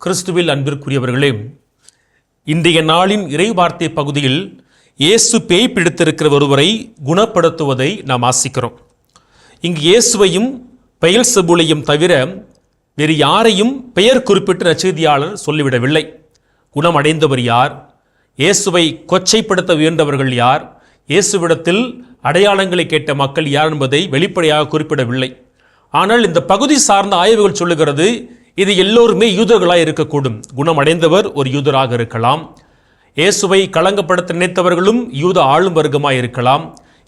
கிறிஸ்துவில் அன்பிற்குரியவர்களே, இன்றைய நாளின் இறைவார்த்தை பகுதியில் இயேசு பேய் பிடித்திருக்கிற ஒருவரை குணப்படுத்துவதை நாம் வாசிக்கிறோம். இங்கு இயேசுவையும் பெயல்செபூலையும் தவிர வேறு யாரையும் பெயர் குறிப்பிட்டு நற்செய்தியாளர் சொல்லிவிடவில்லை. குணமடைந்தவர் யார், இயேசுவை கொச்சைப்படுத்த முயன்றவர்கள் யார், இயேசுவிடத்தில் அடையாளங்களை கேட்ட மக்கள் யார் என்பதை வெளிப்படையாக குறிப்பிடவில்லை. ஆனால் இந்த பகுதி சார்ந்த ஆய்வுகள் சொல்லுகிறது, இது எல்லோருமே யூதர்களாக இருக்கக்கூடும். குணமடைந்தவர் ஒரு யூதராக இருக்கலாம், இயேசுவை களங்கப்படுத்த நினைத்தவர்களும் யூத ஆளும் வர்க்கமாக இருக்கலாம்,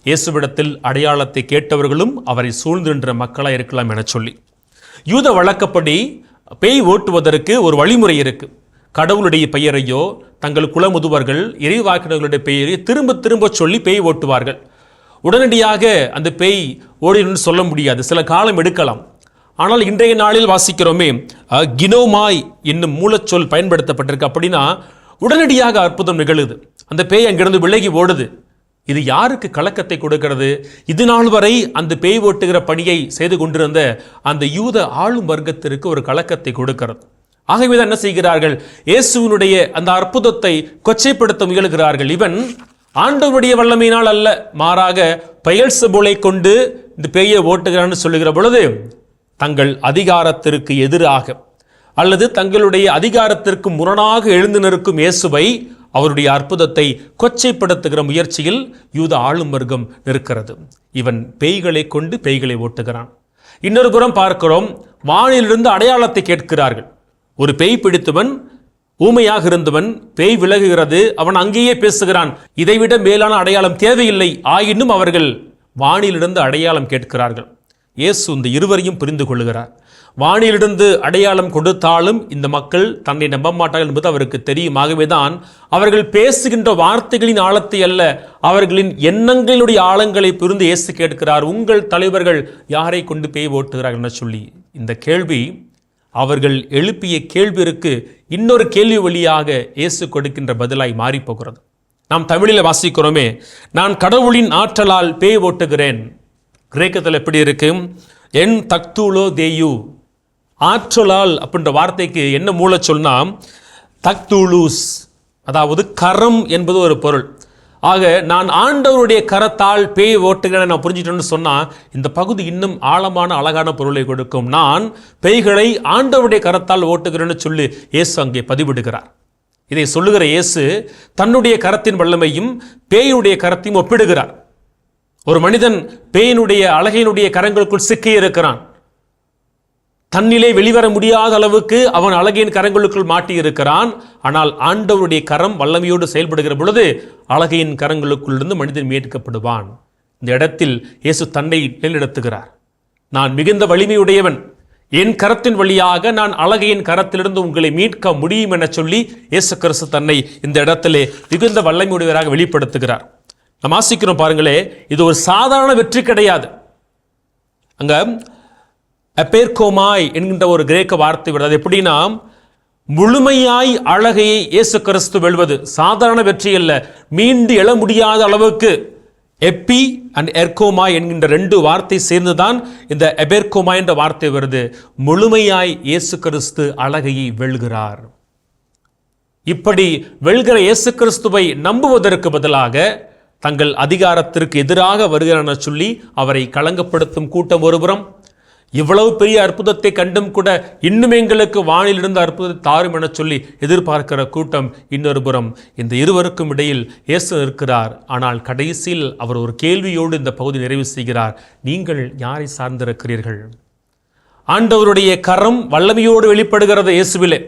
இயேசுவிடத்தில் அடையாளத்தை கேட்டவர்களும் அவரை சூழ்ந்து நின்ற மக்களாக இருக்கலாம் என சொல்லி, யூத வழக்கப்படி பேய் ஓட்டுவதற்கு ஒரு வழிமுறை இருக்கு. கடவுளுடைய பெயரையோ தங்கள் குலமுதுவர்கள் இறைவாக்கினர்களுடைய பெயரை திரும்ப திரும்ப சொல்லி பேய் ஓட்டுவார்கள். உடனடியாக அந்த பேய் ஓடினு சொல்ல முடியாது, சில காலம் எடுக்கலாம். ஆனால் இன்றைய நாளில் வாசிக்கிறோமே, கினோமாய் என்னும் மூலச்சொல் பயன்படுத்தப்பட்டிருக்கு. அப்படின்னா உடனடியாக அற்புதம் நிகழுது, அந்த பேய் அங்கிருந்து விலகி ஓடுது. இது யாருக்கு கலக்கத்தை கொடுக்கிறது? இது நாள் வரை அந்த பேய் ஓட்டுகிற பணியை செய்து கொண்டிருந்த அந்த யூத ஆளும் வர்க்கத்திற்கு ஒரு கலக்கத்தை கொடுக்கிறது. ஆகவே தான் என்ன செய்கிறார்கள், இயேசுவினுடைய அந்த அற்புதத்தை கொச்சைப்படுத்த முயல்கிறார்கள். இவன் ஆண்டவருடைய வல்லமையினால் அல்ல, மாறாக பெயல்செபூலை கொண்டு இந்த பேயை ஓட்டுகிறான்னு சொல்லுகிற பொழுது, தங்கள் அதிகாரத்திற்கு எதிராக அல்லது தங்களுடைய அதிகாரத்திற்கு முரணாக எழுந்து நிற்கும் இயேசுவை, அவருடைய அற்புதத்தை கொச்சைப்படுத்துகிற முயற்சியில் யூத ஆளும் வர்க்கம் நிற்கிறது. இவன் பேய்களை கொண்டு பேய்களை ஓட்டுகிறான். இன்னொரு புறம் பார்க்கிறோம், வானிலிருந்து அடையாளத்தை கேட்கிறார்கள். ஒரு பேய் பிடித்தவன், ஊமையாக இருந்தவன், பேய் விலகுகிறது, அவன் அங்கேயே பேசுகிறான். இதைவிட மேலான அடையாளம் தேவையில்லை. ஆயினும் அவர்கள் வானிலிருந்து அடையாளம் கேட்கிறார்கள். இயேசு இந்த இருவரையும் புரிந்து கொள்கிறார். வானிலிருந்து அடையாளம் கொடுத்தாலும் இந்த மக்கள் தன்னை நம்ப மாட்டார்கள் என்பது அவருக்கு தெரியும். ஆகவேதான் அவர்கள் பேசுகின்ற வார்த்தைகளின் ஆழத்தை அல்ல, அவர்களின் எண்ணங்களினுடைய ஆழங்களை புரிந்து இயேசு கேட்கிறார், உங்கள் தலைவர்கள் யாரை கொண்டு பேய் ஓட்டுகிறார்கள் என சொல்லி. இந்த கேள்வி அவர்கள் எழுப்பிய கேள்விற்கு இன்னொரு கேள்வி வழியாக இயேசு கொடுக்கின்ற பதிலாய் மாறிப்போகிறது. நாம் தமிழில் வாசிக்கிறோமே, நான் கடவுளின் ஆற்றலால் பேய் ஓட்டுகிறேன். கிரேக்கத்தில் எப்படி இருக்கு, என் தக்தூலோ தேயு, ஆற்றலால் அப்படின்ற வார்த்தைக்கு என்ன மூல சொன்னா தக்தூலூஸ், அதாவது கரம் என்பது ஒரு பொருள். ஆக நான் ஆண்டவருடைய கரத்தால் பேய் ஓட்டுகிறேன் நான் புரிஞ்சுட்டேன்னு சொன்னால் இந்த பகுதி இன்னும் ஆழமான அழகான பொருளை கொடுக்கும். நான் பேய்களை ஆண்டவருடைய கரத்தால் ஓட்டுகிறேன்னு சொல்லி இயேசு அங்கே பதிவிடுகிறார். இதை சொல்லுகிற இயேசு தன்னுடைய கரத்தின் வல்லமையும் பேயினுடைய கரத்தையும் ஒப்பிடுகிறார். ஒரு மனிதன் பேயினுடைய அழகையினுடைய கரங்களுக்குள் சிக்கி இருக்கிறான். தன்னிலே வெளிவர முடியாத அளவுக்கு அவன் அழகின் கரங்களுக்குள் மாட்டி இருக்கிறான். ஆனால் ஆண்டவருடைய கரம் வல்லமையோடு செயல்படுகிற பொழுது அழகையின் கரங்களுக்குள் இருந்து மனிதன் மீட்கப்படுவான். இந்த இடத்தில் இயேசு தன்னை நிலைநிறுத்துகிறார். நான் மிகுந்த வலிமையுடையவன், என் கரத்தின் வழியாக நான் அழகையின் கரத்திலிருந்து உங்களை மீட்க முடியும் என சொல்லி இயேசு கிறிஸ்து தன்னை இந்த இடத்திலே மிகுந்த வல்லமையுடையவராக வெளிப்படுத்துகிறார். நாம் வாசிக்கிறோம் பாருங்களே, இது ஒரு சாதாரண வெற்றி கிடையாது. அங்க அப்பேர்கோமாய் என்கின்ற ஒரு கிரேக்க வார்த்தை வருது. அது எப்படின்னா, முழுமையாய் அழகையை இயேசு கிறிஸ்து வெல்வது சாதாரண வெற்றி அல்ல, மீண்டு எழ முடியாத அளவுக்கு. எப்பி அண்ட் எர்கோமா என்கின்ற ரெண்டு வார்த்தை சேர்ந்துதான் இந்த எபேர்கோமா என்ற வார்த்தை வருது. முழுமையாய் இயேசு கிறிஸ்து அழகையை வெல்கிறார். இப்படி வெல்கிற இயேசு கிறிஸ்துவை நம்புவதற்கு பதிலாக தங்கள் அதிகாரத்திற்கு எதிராக வருகிறார் சொல்லி அவரை களங்கப்படுத்தும் கூட்டம் ஒருபுறம், இவ்வளவு பெரிய அற்புதத்தை கண்டும் கூட இன்னும் எங்களுக்கு வானிலிருந்து அற்புதத்தை தாரும் என சொல்லி எதிர்பார்க்கிற கூட்டம் இன்னொரு புறம். இந்த இருவருக்கும் இடையில் இயேசு இருக்கிறார். ஆனால் கடைசியில் அவர் ஒரு கேள்வியோடு இந்த பகுதி நிறைவு செய்கிறார். நீங்கள் யாரை சார்ந்திருக்கிறீர்கள்? ஆண்டவருடைய கரம் வல்லமையோடு வெளிப்படுகிறது இயேசுவிலே.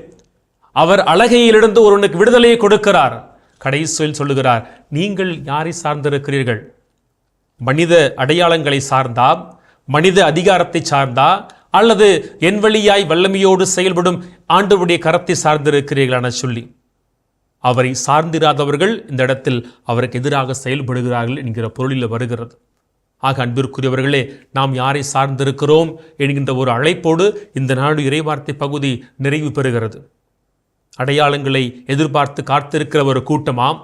அவர் அழகையிலிருந்து ஒருவனுக்கு விடுதலையை கொடுக்கிறார். கடைசியில் சொல்லுகிறார், நீங்கள் யாரை சார்ந்திருக்கிறீர்கள்? மனித அடையாளங்களை சார்ந்தா, மனித அதிகாரத்தை சார்ந்தா, அல்லது என் வழியாய் வல்லமையோடு செயல்படும் ஆண்டவருடைய கரத்தை சார்ந்திருக்கிறீர்களான சொல்லி அவரை சார்ந்திராதவர்கள் இந்த இடத்தில் அவருக்கு எதிராக செயல்படுகிறார்கள் என்கிற பொருளில் வருகிறது. ஆக அன்பிற்குரியவர்களே, நாம் யாரை சார்ந்திருக்கிறோம் என்கின்ற ஒரு அழைப்போடு இந்த நாடு இறைவார்த்தை பகுதி நிறைவு பெறுகிறது. அடையாளங்களை எதிர்பார்த்து காத்திருக்கிற ஒரு கூட்டமாம்,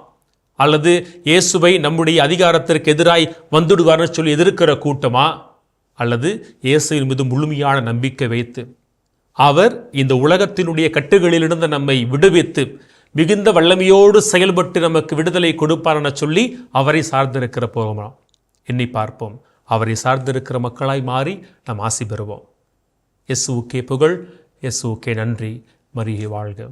அல்லது இயேசுவை நம்முடைய அதிகாரத்திற்கு எதிராய் வந்துடுவார்னு சொல்லி எதிர்க்கிற கூட்டமா, அல்லது இயேசுவின் மீது முழுமையான நம்பிக்கை வைத்து அவர் இந்த உலகத்தினுடைய கட்டுகளிலிருந்து நம்மை விடுவித்து மிகுந்த வல்லமையோடு செயல்பட்டு நமக்கு விடுதலை கொடுப்பார் என சொல்லி அவரை சார்ந்திருக்கிற போகலாம். எண்ணி பார்ப்போம். அவரை சார்ந்திருக்கிற மக்களாய் மாறி நாம் ஆசி பெறுவோம். இயேசுவுக்கே புகழ், இயேசுவுக்கே நன்றி. மரியே வாழ்க.